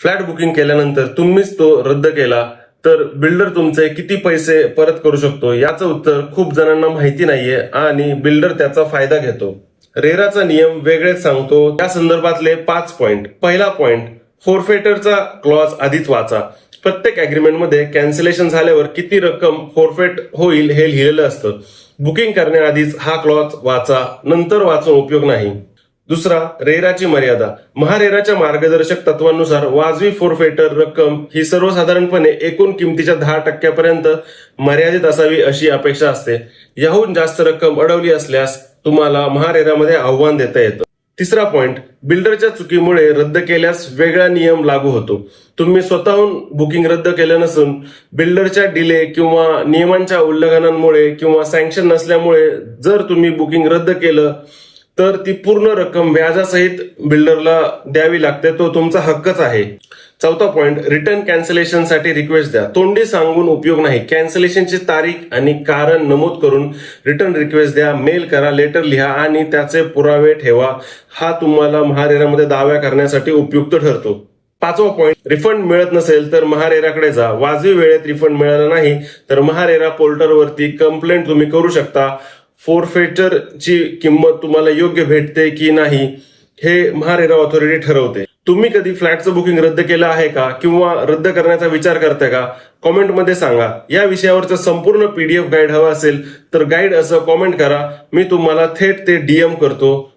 Flat booking केल्यानंतर तुम्हीच तो रद्द केला तर बिल्डर तुमचे किती पैसे परत करू शकतो याचं उत्तर खूप जणांना माहिती नाहीये आणि बिल्डर त्याचा फायदा घेतो. रेराचा नियम वेगळेच सांगतो. त्या संदर्भातले 5 पॉइंट. पहिला पॉइंट, फोरफेटरचा क्लॉज आधीच वाचा. प्रत्येक अग्रीमेंटमध्ये कॅन्सलेशन झाल्यावर किती रक्कम फोरफेट होईल हे लिहिलेलं असतं. बुकिंग करण्याआधीच हा क्लॉज वाचा, नंतर वाचून उपयोग नाही. दुसरा, रेराची मर्यादा. महारेराच्या मार्गदर्शक तत्वांनुसार वाजवी फोरफेटर रक्कम ही सर्वसाधारणपणे एकूण किमतीच्या 10% मर्यादित असावी अशी अपेक्षा असते. याहून जास्त रक्कम अडवली असल्यास तुम्हाला महारेरामध्ये आव्हान देता येतं. तिसरा पॉइंट, बिल्डरच्या चुकीमुळे रद्द केल्यास वेगळा नियम लागू होतो. तुम्ही स्वतःहून बुकिंग रद्द केलं नसून बिल्डरच्या डिले किंवा नियमांच्या उल्लंघनांमुळे किंवा सँक्शन नसल्यामुळे जर तुम्ही बुकिंग रद्द केलं तर ती पूर्ण रक्कम व्याजासहित बिल्डरला द्यावी लागते. तो तुमचा हक्कच आहे. चौथा पॉइंट, रिटर्न कॅन्सलेशनसाठी रिक्वेस्ट द्या. तोंडी सांगून उपयोग नाही. कॅन्सलेशनची तारीख आणि कारण नमूद करून रिटर्न रिक्वेस्ट द्या, मेल करा, लेटर लिहा आणि त्याचे पुरावे ठेवा. हा तुम्हाला महारेरामध्ये दावा करण्यासाठी उपयुक्त ठरतो. पाचवा पॉइंट, रिफंड मिळत नसेल तर महारेराकडे जा. वाजवी वेळेत रिफंड मिळाला नाही तर महारेरा पोर्टलवरती कंप्लेंट तुम्ही करू शकता. फोरफेटरची किंमत तुम्हाला योग्य भेटते की नाही हे महारेरा ऑथॉरिटी ठरवते. तुम्ही कधी फ्लॅटचं बुकिंग रद्द केलं आहे का किंवा रद्द करण्याचा विचार करताय का? कॉमेंटमध्ये सांगा. या विषयावरचं संपूर्ण PDF गाईड हवं असेल तर गाईड असं कॉमेंट करा. मी तुम्हाला थेट ते DM करतो.